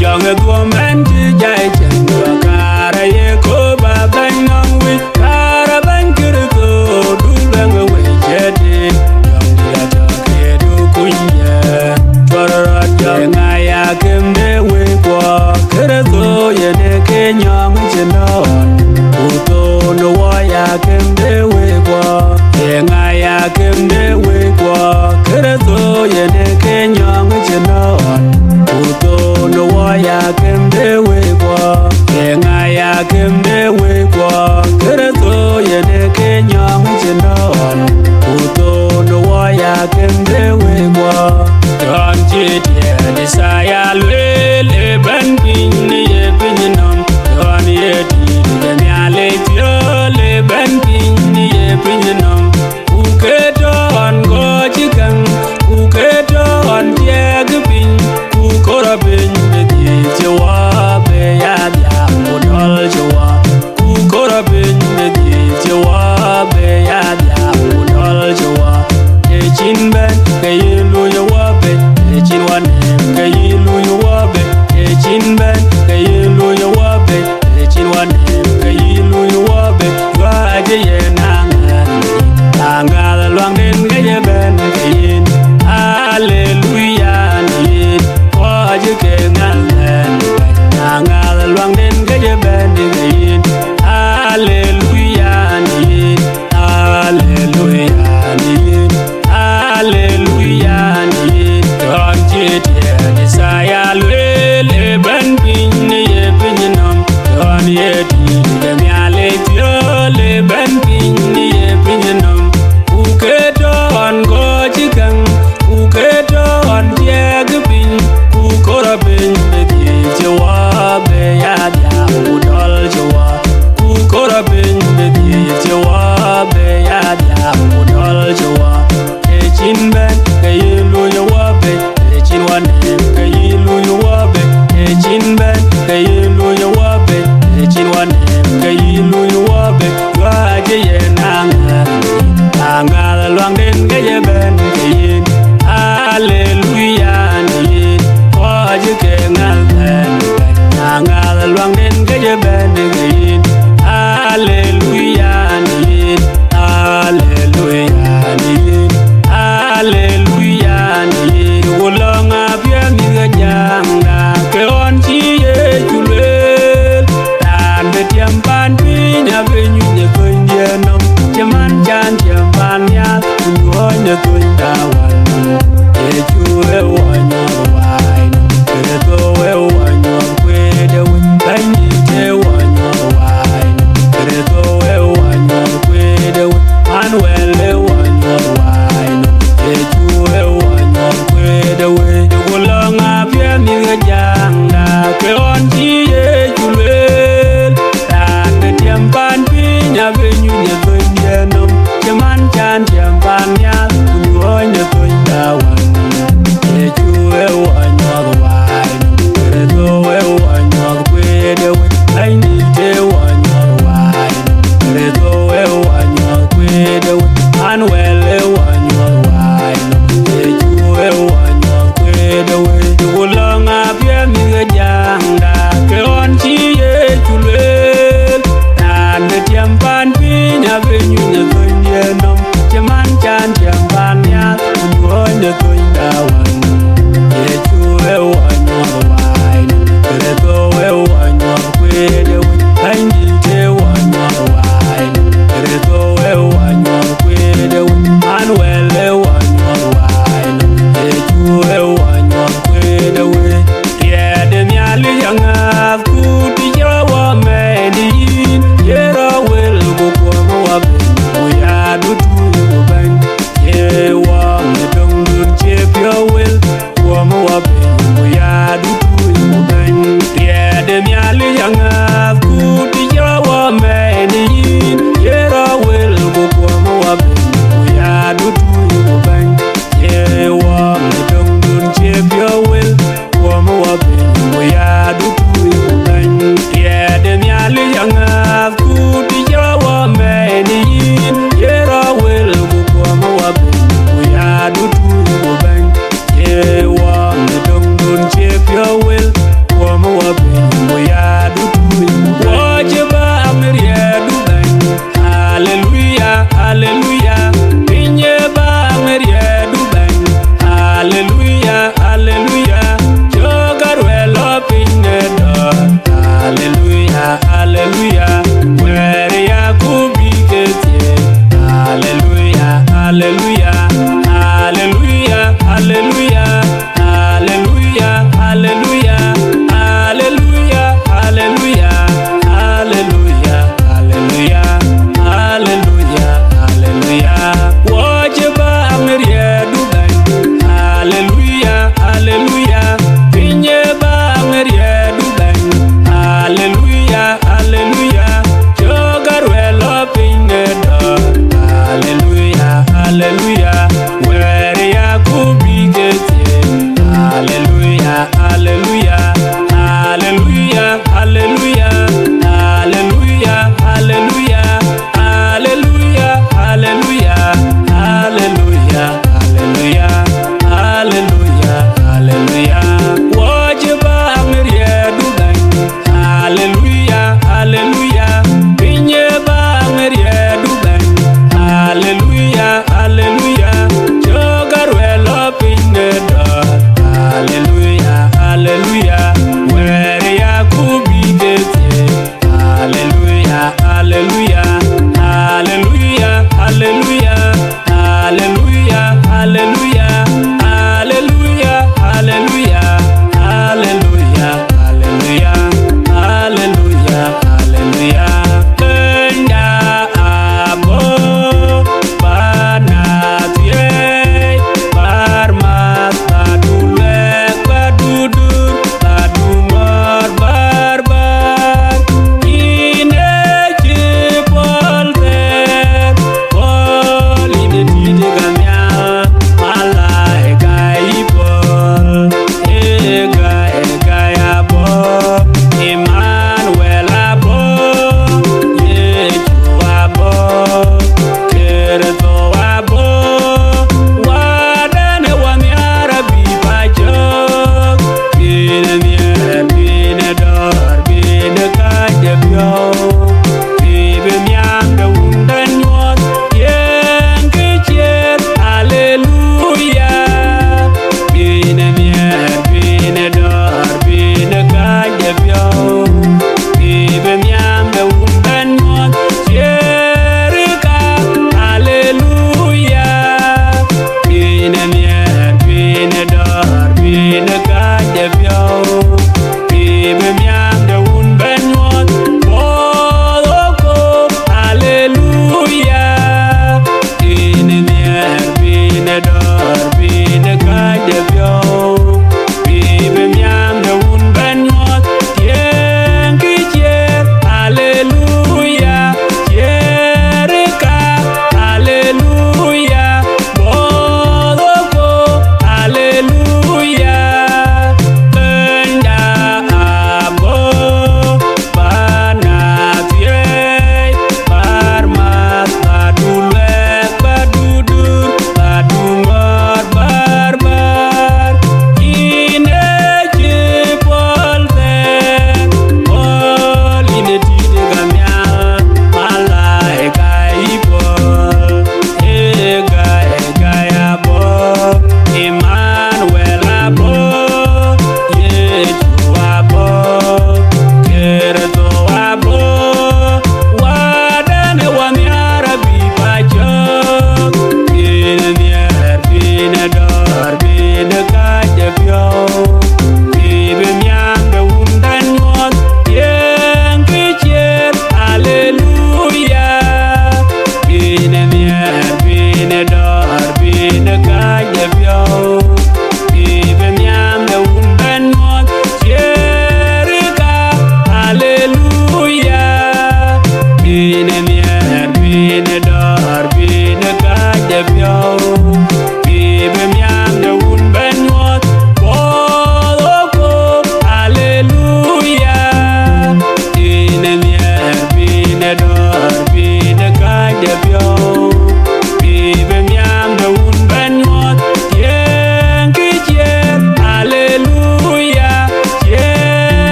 Young a woman to Jai Chandra Kara Yeko Baban Nongwi Kara Bankirko Dubang away Jetty Young Yata Kedu Kunya Twara Naya Kimde Wikwa Kirato Yene Kenyang Chinon Uto no Waya Kimde Wikwa Naya Kimde Wikwa Kirato Yene Kenyang Chinon Uto no waya kemde wekwa Ngaya kemde wekwa Kereto yene kenyang chinon Uto no waya kemde wekwa Don chitye saya lwele ban pinni ye pinyinam Don yeti ganyale tyo le ban pinni ye pinyinam Uketo on gochikang Uketo on tiagpin Kukora bin de Jawa be ya ya modal Jawa Kukora bin de Jawa be ya ya modal Jawa Echin ben kayilu Jawa be Echin wanem kayilu Jawa be Echin ben kayilu Jawa be Echin wanem kayilu Jawa be Wa je nangan nangal luang den kaye ben kayin Hallelujah ni Wajike ngalen Nangal luang den kaye ben kayin Hallelujah ni Hallelujah ni Hallelujah ni Don chitye ni saya lwele ben pinni ye pinyinam Don yeti ganyale tyo le ben pinni ye pinyinam Uketo on gochikang Uketo on tiagpin Ukora bin de Jawa be ya ya udal Jawa Ukora bin de Jawa be ya ya udal Jawa Echin ben kayilu Jawa be Echin wanem kayilu Jawa be Echin ben kayilu Jawa be Echin wanem kayilu Jawa be Wa je nangal nangal luang den kaye ben kayin Hallelujah ni Wajike ngalen nangal luang den kaye ben kayin Hallelujah ni Hallelujah ni Hallelujah ni Ulonga pia mi gajanga ke on chi ye julel tan be tiampan pinya benyu ne kunjenom Jaman jan jamban ya Unyonya kundawan Echuwe wanyo waino Keto we wanyo kwede win Banyi te wanyo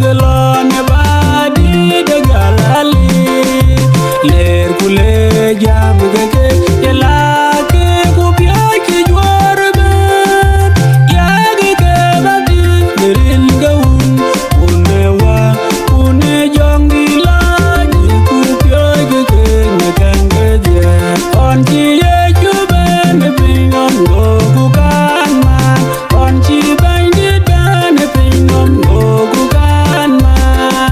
galone badi de galali ler kule jam geke yala ke ku pya ki jwar ben ya geke badi lerin gaun unewa une jongi la ni ku pya geke nakanga dia on ki ye ju ben pinom go ku kan man on ki ben di ben pinom go ku kan man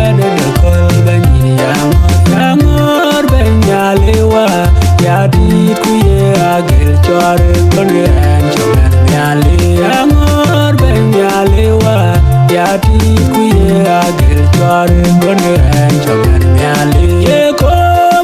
wede de kol banyiri yangor benyalewa ya dit kuye agel chore konen chomen nyale yangor benyalewa ya dit kuye agel chore konen chomen nyale ye ko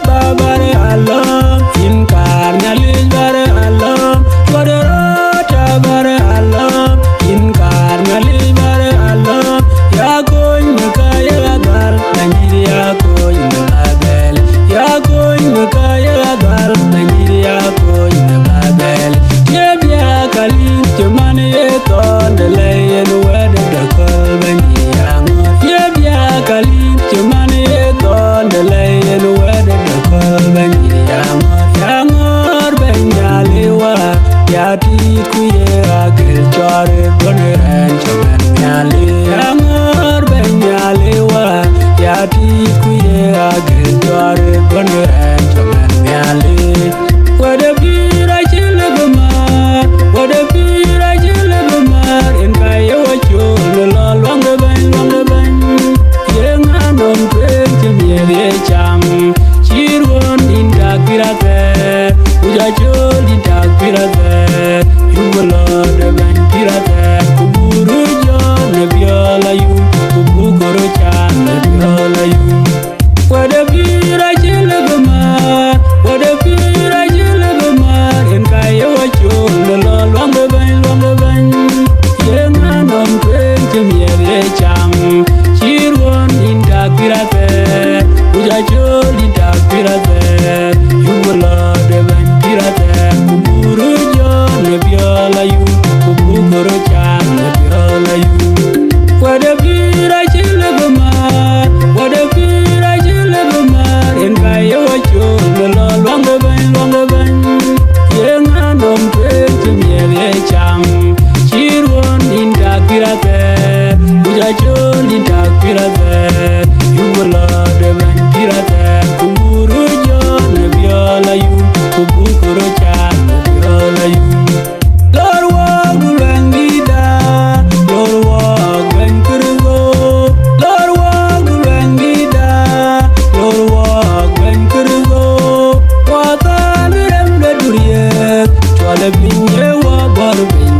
babare alam inkar nyale bare alam kodorota bare alam inkar nyale bare alam ya koy mekaya gal nanyiri ya koy mebabel ya koy mekaya gal nanyiri ya koy mebabel yebya kalin chemane ton de leyen wede de kol banyiri yangor yebya kalin chemane ton de leyen wede de kol banyiri yangor benyalewa ya tit kuye agel chore konen chomen nyale yangor benyalewa ya tit kuye agel chore konen chomen nyale wede bira chile bemar wede bira chile bemar en kaye wachul lo long de ban yenganom twen chemye cham chirwon indak pirate uja chol indak pirate yugolo de ban pirate kuburu jon ne biola yu kubukoro chan ne biola yu wede bira chile bemar wede bira chile bemar en kaye wachul lo long de ban yenganom twen chemye cham chirwon indak pirate uja chol indak pirate yugolo de ban pirate kuburu jon ne biola yu kubukoro chan ne biola yu wede bira chile bemar wede bira chile bemar en kaye wachul lo long de ban yenganom twen chemye cham chirwon indak pirate uja chol indak pirate yugolo de ban pirate kuburu jon ne biola yu kubukoro chan ne biola yu lor wog lwangida lor wog ben kurgo lor wog lwangida lor wog ben kurgo wata mirem de duriye chwale binye wa bor bin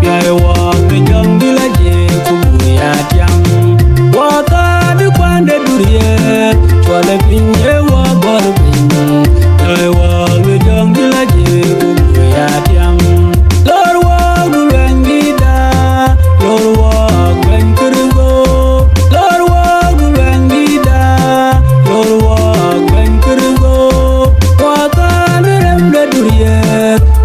yae wa me jangila je kubuya tiam wata de kwande duriye chwale binye wa bor bin yae wa me jangila je kubuya tiam lor wog lwangida lor wog ben kurgo lor wog lwangida lor wog ben kurgo wata mirem de duriye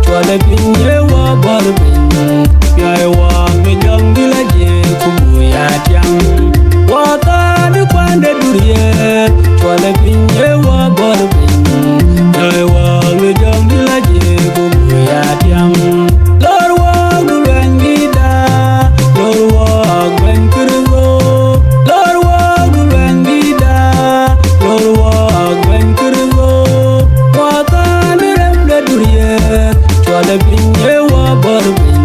chwale binye wa bor bin yae wa me jangila je kubuya tiam wata de kwande duriye chwale binye wa bor bin yae wa me jangila je kubuya tiam lor wog lwangida lor wog ben kurgo lor wog lwangida lor wog ben kurgo wata mirem de duriye chwale binye wa bor bin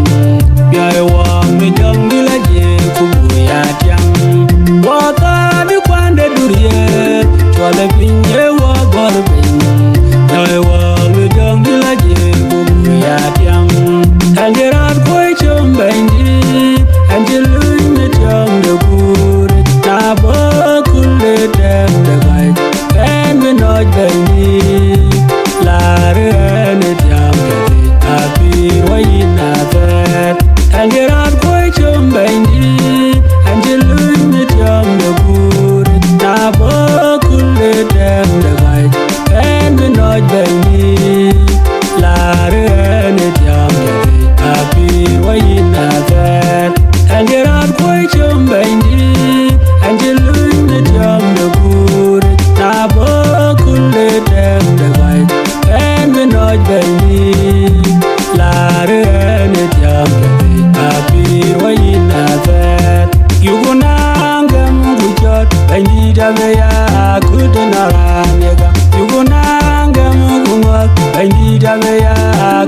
yae wa me jangila je kubuya tiam wata de kwande duriye chwale binye wa bor bin yae wa me jangila je kubuya tiam angerat koy chombendi angeluy me chom de gure na bakule dem de gai en me noj bendi lare ne tiam de apir wayina vet angerat koy chombendi angeluy me chom de gure na bakule dem de gai en me noj bendi lare ne tiam de apir wayina vet angerat koy chombendi angeluy me chom de gure na bakule dem de gai en me noj bendi lare ne tiam de apir wayina vet yugunangam guchot bendi daveya kudenaranyega yugunangam gumot bendi daveya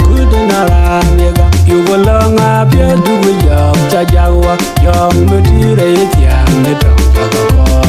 kudenaranyega yugolonga pye dugu yom chajawa yom mutire tiang ne dong chakakor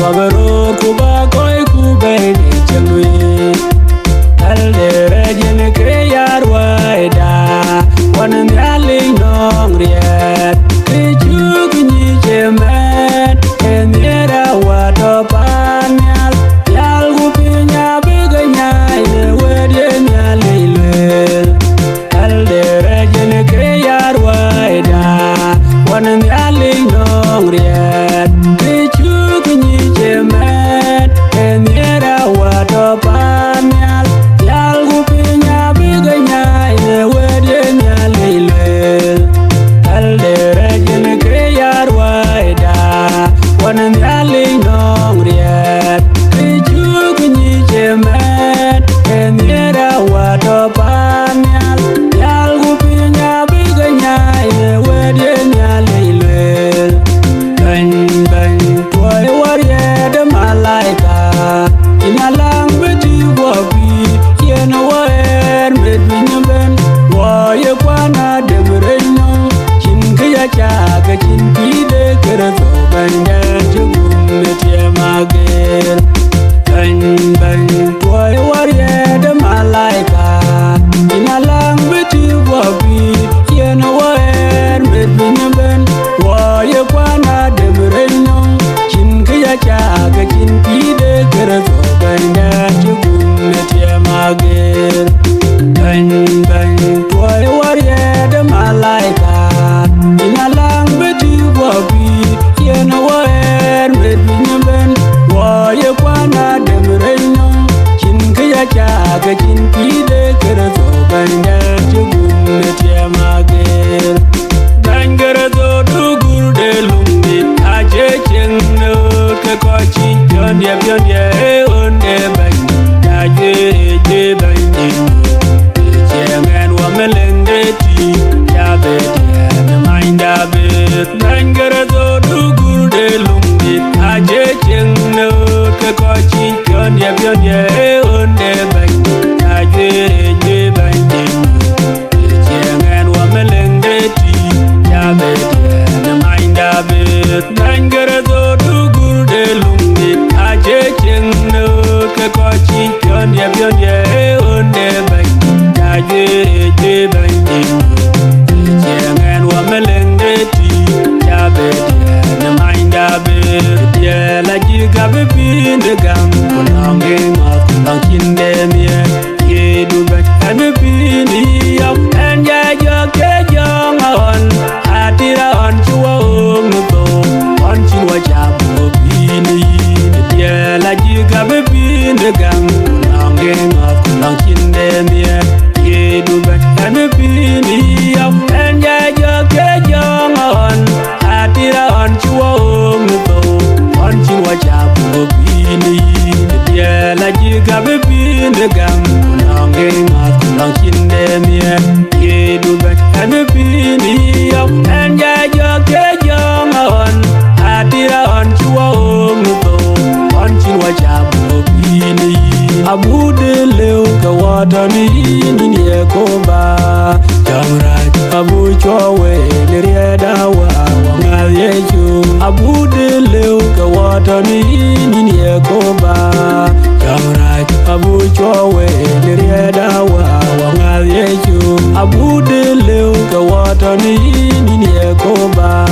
Wabaro kuba koi kubai ni changwe Alde rejin ke yarwaida Wana myali nong riet Kichuk ni chemen Emyera wado panyal Yal gupinya biganya Ine wedye nyali lwel Alde rejin ke yarwaida Wana myali nong riet Kichuk ni chemen Emyera wado panyal Yal gupinya biganya Ine wedye nyali lwel Alde rejin ke yarwaida Wana myali nong riet Kichuk ni chemen Emyera wado panyal Yal gupinya biganya Ine wedye nyali lwel Bang bang Toy warrior the malaika Inalang beti wabi Yena waer medwinyamben Waye kwana debreno Chinkaya chaga chimpide Kerezo banya jugum metie magel Bang bang Toy warrior the malaika Inalang beti wabi Yena waer medwinyamben Waye kwana debreno Chinkaya chaga chimpide Kerezo banya jugum metie magel Bang bang Toy warrior the malaika Inalang beti wabi Yena waer medwinyamben Waye kwana debreno Chinkaya chaga chimpide Kerezo banya jugum metie magel Dangerezo dugur de lumbi Aje chengno ke kochi Yonye onde bang Aje je bang Chengen wamelenge ti Yabe diyan mainda bet Dangerezo dugur de lumbi Aje chengno ke kochi Yonye onde bang Aje je bang Chengen wamelenge ti Yabe diyan mainda bet Dangerezo dugur de lumbi Aje chengno ke kochi Yonye onde bang Aje je bang Chengen wamelenge ti Yabe diyan mainda bet Yela jiga bebinde gam Kunange mat kunang kinde miye Yedu bek bebindi yaw Enja jok ke jong awan Atira on chua muto On chinwa chabu bini Yela jiga bebinde gam Kunange mat kunang kinde miye Yedu bek bebindi yaw Enja jok ke jong awan Atira on chua muto On chinwa chabu bini Yela jiga bebinde gam Kunange mat kunang kinde miye Yedu bek bebindi yaw Enja jok ke jong awan Atira on chua muto On chinwa chabu bini Abude leo ka watani nini ekoba Jamraj abu chowe nirieda wa wangal yeju Abude leo ka watani nini ekoba Jamraj abu chowe nirieda wa wangal yeju Abude leo ka watani nini ekoba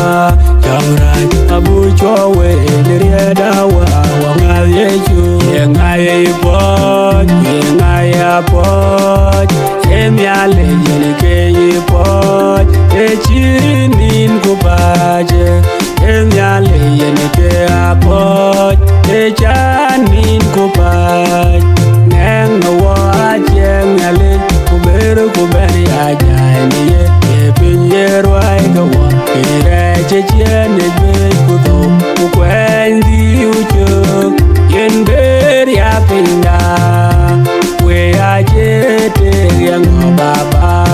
Jamraj abu chowe nirieda wa wangal yeju Yengaye ipot, yengaye apot Emyale yenike ipot Echinin kubaje Emyale yenike apot Echanin kubaj Neng waje ngale Kuberu kuberi ajaniye Yepinye rwai kawa Kire chechene jwe kuto Kukwenzi uchuk Yenberi apinda We ajete yang baba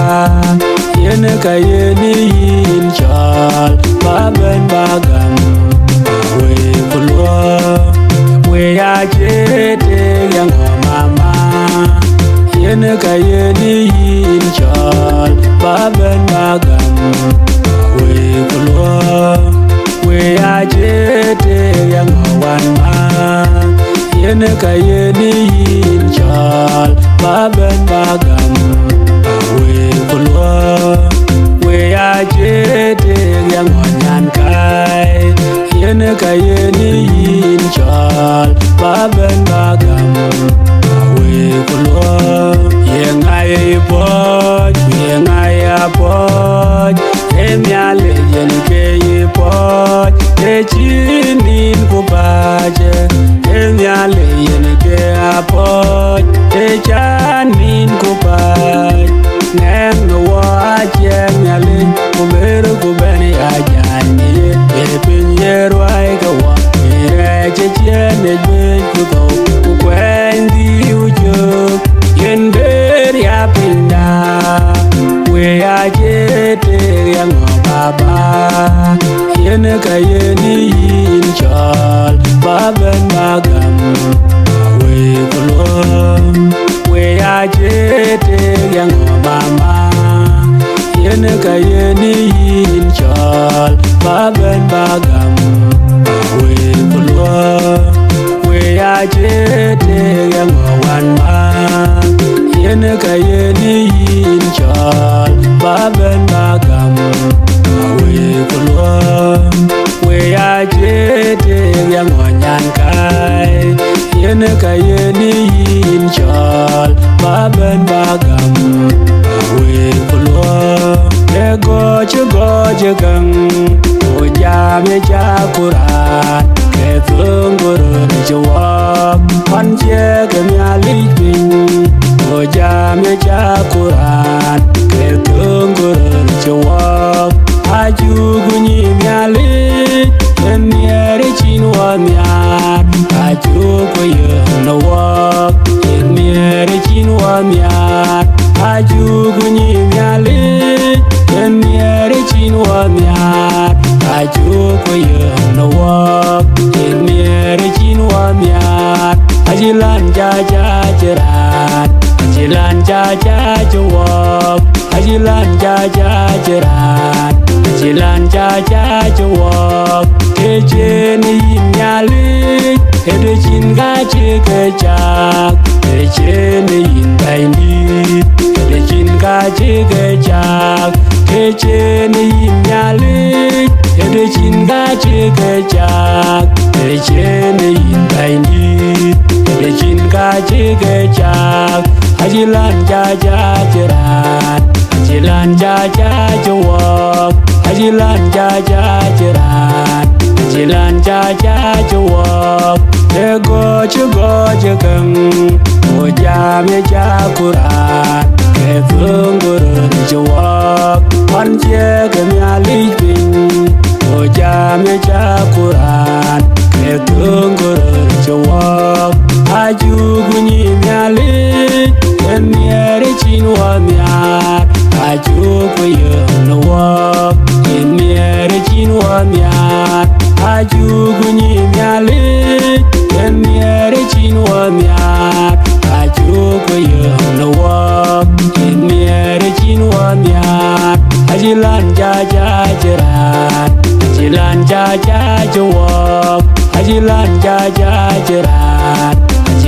Yene kayeni yin chal Baben bagam We kulwa We ajete yang mama Yene kayeni yin chal Baben bagam We kulwa We ajete yang wan ma yen ka yeni yin chal ba ben ba gam we kulwa we a jete yang onyan kai yen ka yeni yin chal ba ben ba gam we kulwa yen ai boy yen ai boy emyale yen ke boy te chinin ku baje emyale yen ke boy te chanin ku baje neng no wa emyale ku meru ku beni ajani e pinyeru ai ka wa ere che chene be ku to ku kwendi ujo yen ber ya pinda we a jete yang baba yen ka yeni yin chal ba ben magam we kulo we a jete yang mama yen ka yeni yin chal ba ben magam we kulo we a jete yang wan ma yen ka yeni yin chal ba ben magam we kulwa we a jete yang onyan kai yen ka yeni yin chal ba ben magam we kulwa go gang o jame ja kuran ke funguru jawab pan je ke myali o jame ja kuran ke funguru jawab aju gunyi myali en yere chinwa myar aju ko no wak en yere chinwa myar aju gunyi myali en yere chinwa myar aju ko no wak en yere chinwa myar ajilan jaja jerat ajilan jaja jawab ajilan jaja jerat ajilan jaja jawab kejeni nyali edechin gache kechak kejeni indaindi edechin gache kechak kejeni nyali edechin gache kechak kejeni indaindi edechin gache kechak ajilan jaja jerat ajilan jaja jawab ajilan jaja jerat ajilan jaja jawab go gang o jame ja kuran ke funguru jawab pan je ke myali pin o jame ja kuran ke funguru jawab aju gunyi myali en yere chinwa myar aju ko no wak en yere chinwa myar aju gunyi myali en yere chinwa myar aju ko no wak en yere chinwa myar ajilan jaja jerat ajilan jaja jawab ajilan jaja jerat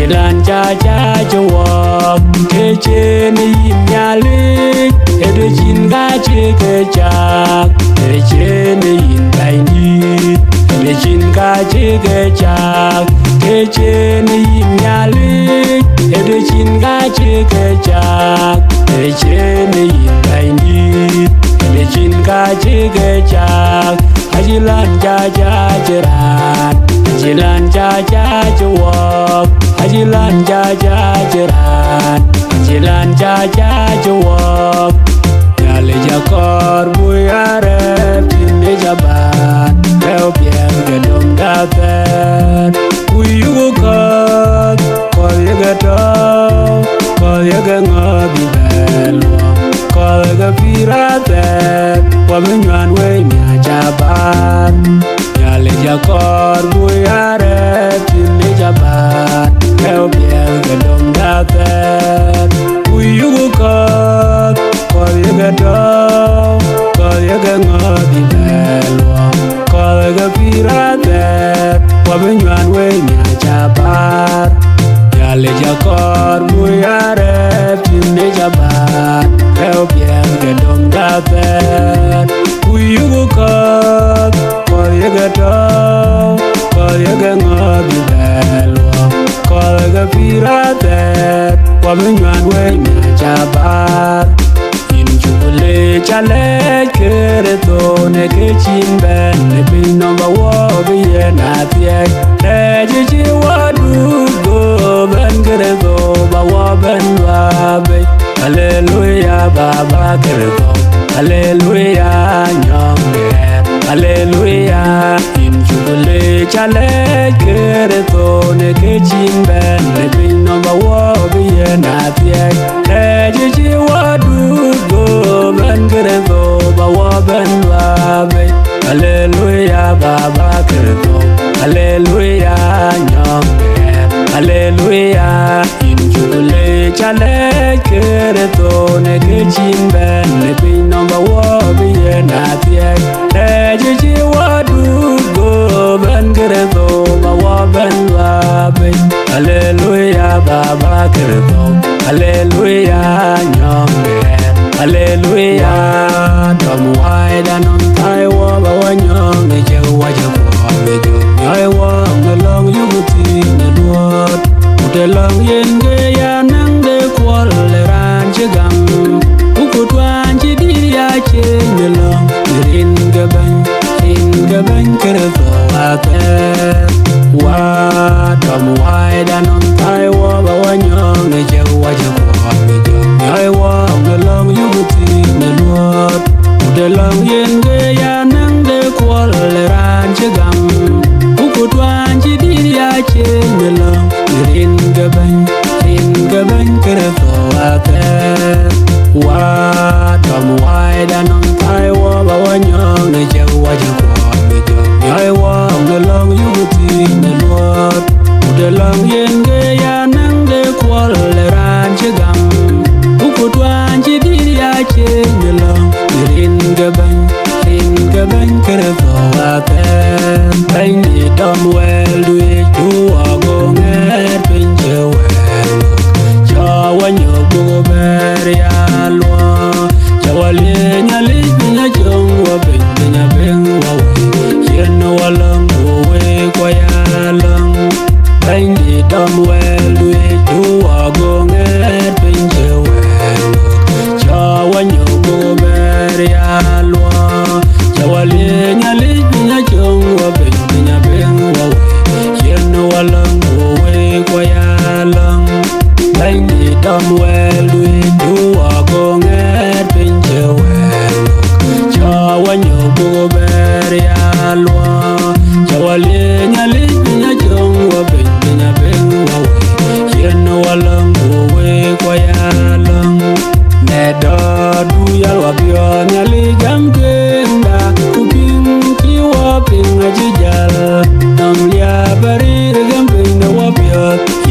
ajilan jaja jawab kejeni nyali edechin gache kechak kejeni indaindi edechin gache kechak kejeni nyali edechin gache kechak kejeni indaindi edechin gache kechak ajilan jaja jerat ajilan jaja jawab ajilan jaja jerat ajilan jaja jawab yale jakor buyare tinde jabat kau biar gedong dapat uyugo kol yegato kol yegangabi belo kol yegapirate wamenywan we nya jabat yale jakor buyare tinde jabat kau biar gedong dapat uyugo kol yegato kol yegangabi belo kol yegapirate wamenywan we nya jabat ya ga ngobi belwa kol ga pirate wa menyan we na chabat in chule chale kere to ne ke chimben ne bin number wo bi na tie ji wa du go ben kere to ba wa ben wa be hallelujah baba kere to hallelujah nyong hallelujah in chule chale kere to ne ke chimben ne bin number wo bi na tie ji wa du go ben kere to ba wa ben wa be hallelujah baba kere to hallelujah nyong hallelujah in chule chale kere to ne ke chimben ne bin number wo bi na tie ji wa du go ben kere to ba wa ben wa be hallelujah baba kere to hallelujah nyong hallelujah dom wai da non tai wo ba wa nyong ne je wa je ko ne jo nyai wo ne long yu ti ne duot de long yen ge ya nang de kwal le ran che gam ku twan chi di ya che ne long rin ge ban kere to wa te wa dom wai da non tai wo ba wa nyong ne je wa je ko ne jo nyai wo ne long yu ti ne duot de long yen ge ya nang de kwal le ran che gam ku twan chi di ya che ne long rin ga ban kere to wa te wa dom wai da non tai wo ba wa nyong ne je wa je ko ne jo nyai wo ne long yu ti ne duot de long yen ge ya nang de kwal le ran che gam ku twan chi di ya che ne long rin ga ban kere to wa te ai ni dom wel du tu wa go nger pin je wel cha wa nyo go ber ya lo cha wa le nya le nya jong wa ben nya ben wa we yen wa lang go we kwa ya lang ai ni dom wel du tu wa go nger pin je wel cha wa nyo go ber ya lo Chawale nyale nya jong wa ben nya ben wa we yen wa lang we kwa ya lang dai ni dam wel du wa go nget ben je wel chawa nyo go ber ya lo chawale nyale nya jong wa ben nya ben wa we yen wa lang we kwa ya lang ne da du ya wa bio nyale jam ping a jijal nam lia bari regam ping na wapya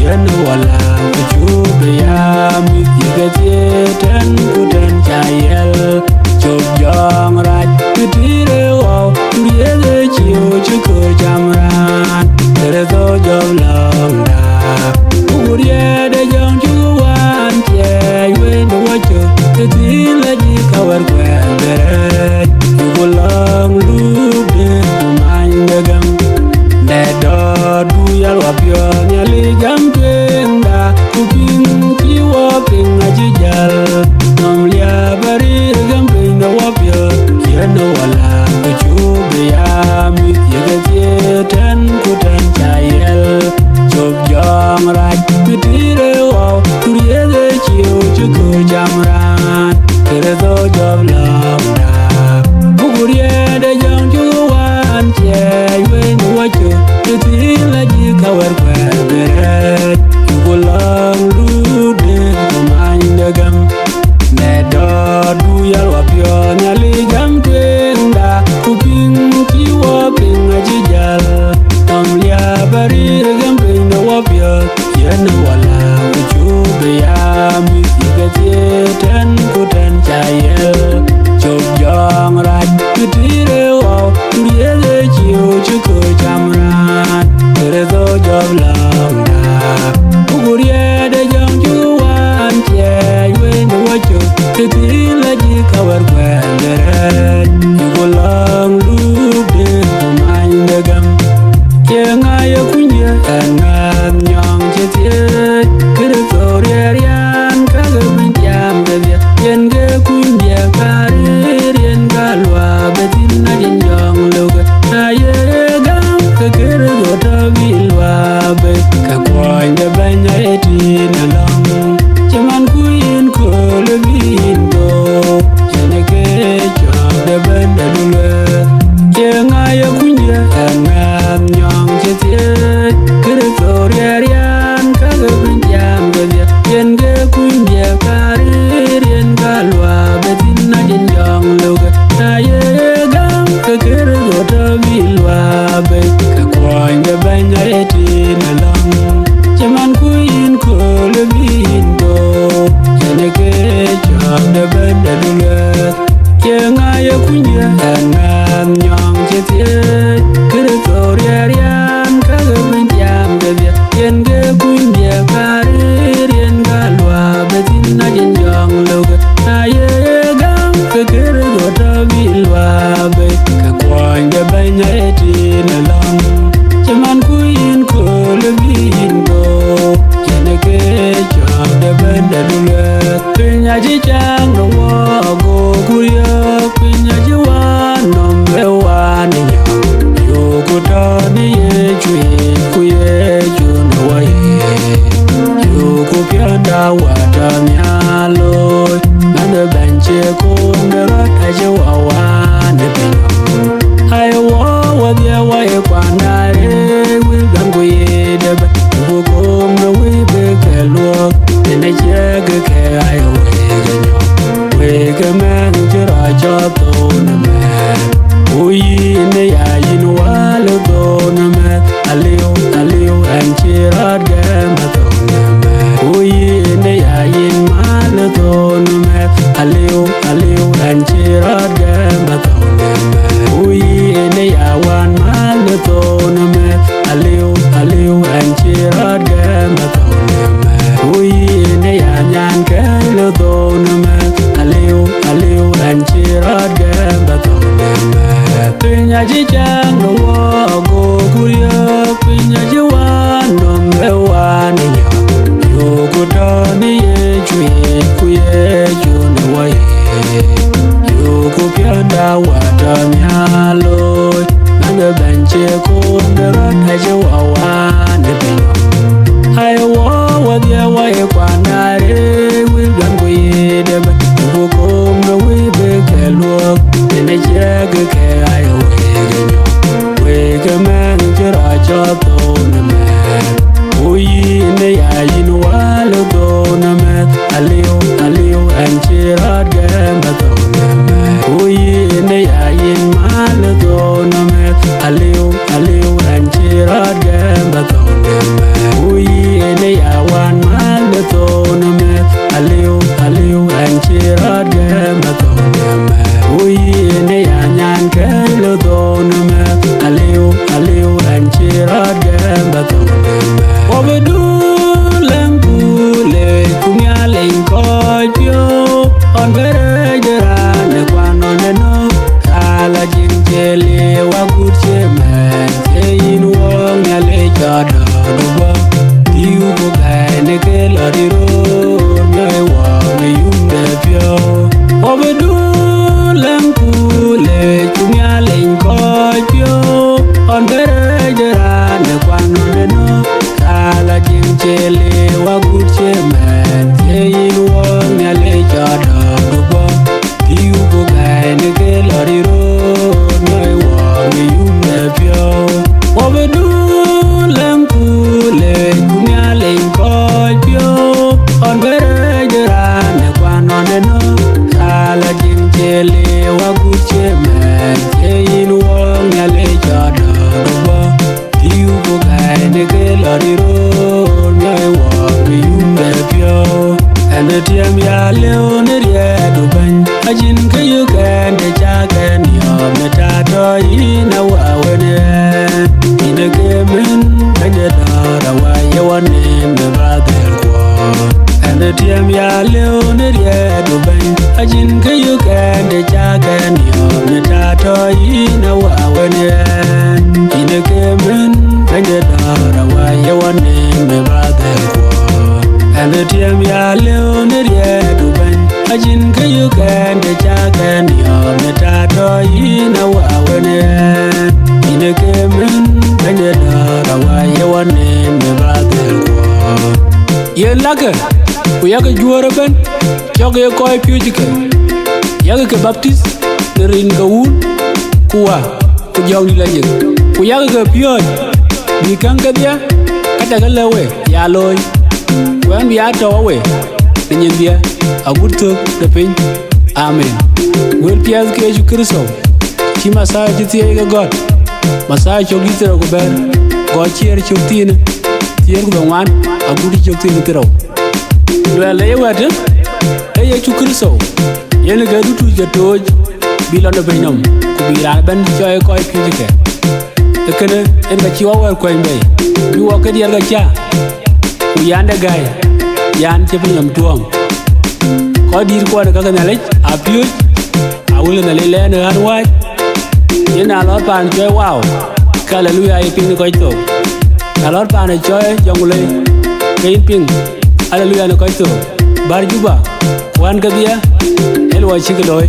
yen wala kuchube ya mi yigati ten kudan chayel chob jong raj kutire wow kuriye de chiyo chukur jamran tere to job long da kuriye de jong chuwan chay wen wacho tetila ji kawar kwen beret yugulang lub de gam ne do du yal wa pyo nyali gam tenda kupin ki wa ping a jijal nom lia bari gam ping na wa pyo yen wala ku chu be ya mi yegati ten ku ten chayel chob jong raj kutire wa kuriye de chiu chuku jamran kere do job lam da kuriye de jong chu yeah, when you watch you, you feel like you cover beret. You go long, do the mind the gum. Nedo do ya wapyo nyali gam twenda. Kuping ki waping a jijal. Tom lia bari gam twenda wapyo. Yen wala kuchube ya mi yigati ten kuten chayel. Chob jong raj kutire wow kuriye de chiyo chuko jamran tere do job long da kuriye de jong chuwan chay wen wacho tetila ji kawar kwen beret yugo long lub de mind gam Yang ayo kunya ngam nyong chetie kere florian kaga menjam bebya yen ge kunya karir yen galwa betin na yen jong loga aye gam kere goto bilwa be ka kwanya banya etin along chaman kuin ko lebindo yen ge jong de benda dulwe yang ayo kunya ngam nyong chetie kere florian kaga menjam bebya yen ge kunya karir yen galwa betin na yen jong loga aye gam kere goto bilwa be ka kwanya banya etin along chaman kuin ko lebindo yen ge jong de benda dulwe yang ayo kunya ngam nyong chetie kere florian kaga menjam bebya yen ge kunya karir yen galwa betin na yen jong loga aye gam kere goto bilwa be ka kwanya banya etin along chaman kuin ko lebindo yen ge jong de benda dulwe pinya ji chang no go kuya pinya ji wan no me wan yo ko ta ni ye chwe kuye ju no wa yo ko pya da wa ta nya lo na de benche ko me ra ta je wa wa ne pe ai wa dia wa e kwa na re wi gan ko ye de ba ko me wi be ke lo ne je ke ai we ke man jira ja to na me uyi ne ya yin wa lo to na me aliu an jira ga ma to na me uyi ne ya yin ma lo to na me aliu an jira ga ma to na me uyi ne ya wan ma lo to na me aliu an jira ga ma to na me uyi ne ya nyan ka lo to na me aliu an jira ga ma to na me pinya ji chang no go kuya pinya ji wan no me wan yo go to ni ye chwe kuye ju no wa yo go pya da wa ta nya lo na benche ko me ra ta je wa wa ne be ai wa dia wa e kwa na re wi gan ko ye de ba ko me wi be ke lo ne je ke ai we ke man jira cha to na me uyi ne ya yin wa lo to na me aliu an jira ga ma to na me uyi ne ya yin ma lo to na me aliu an jira ga ma to na me uyi ne ya wan ma lo to na me aliu an jira ga ma to na me uyi ne ya nyan ka lo to na me aliu an jira ga ma to na me obedu lembu le kumya le ko pyo on bere jara ne kwano ne no kala jin jele wa gutche me yin wong ya le jada do ba tiu go ga ne ke la ri ro ne wa me yum de pyo obedu lembu le kumya le ko pyo on bere jara ne kwano ne no kala jin jele wa gutche me yin wong ya le jada do ba tiu go ga ne ke la ri ro ne wa me yum de pyo obedu lembu le kumya le ko pyo on bere jara ne kwano ne no kala jin jele wa gutche me yin wong ya le jada do ba tiu go ga ne ke la ri ro ne wa me yum de pyo ane tiam ya le ne rie do ban ajin ke yu kan de cha kan yo me ta do ina wa we ne ine ke men kanye da ra wa ye wa ne me ba de ko ane tiam ya le ne rie do ban ajin ke yu kan de cha kan yo me ta do ina wa we ne ine ke men Bende dara wa yewane me badel ko ande tiem ya leo ne riedu ben ajin ke you can de jagan yo metato ina wa wene ine kemen bende dara wa yewane me badel ko ye lage ku yaga juora ben joge ko e pujike yaga ke baptist de rin ka un kuwa ku jawni la yek ku yaga ke pioj bi kanka dia kata galawe ya loy wen bi ato we nyin dia agurto de pin amen wel piaz ke ju kristo ki masaj ti ga god masaj jo gitero go ben go chier chuktine tier go wan agudi chuktine tero le wate e ye ju kristo yen ga du tu je toj bi lo de pinam ku bi ra ben choy ko pijike ekene en ga chiwa wer ko mbe bi wo ke dier ga cha ku yande gay yan ci pinam tuom ko dir ko de ga nalej a pioj a wule na le ne han waj yen a lot pan choy wow hallelujah e pin ko to a lot pan choy jongule ke pin hallelujah ne ko to bar juba wan ga dia el wa chi loy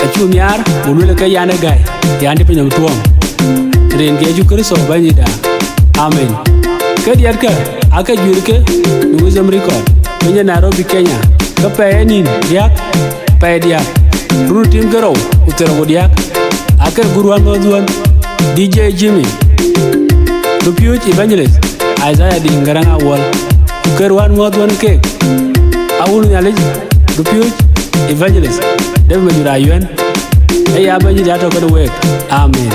a chu miar wule ke yande gay yan ci pinam tuom ren ge ju kristo bani da amen ke diar ka aka jurke nu zamri ko kenya Nairobi Kenya ka penin yak pe dia ru tim garo utero dia aka guruan moduan DJ Jimmy the Pure Evangelist Isaiah Dingaranga wal kerwan moduan ke awul nyale the Pure Evangelist dev majura yuen e ya bani da to ko wek amen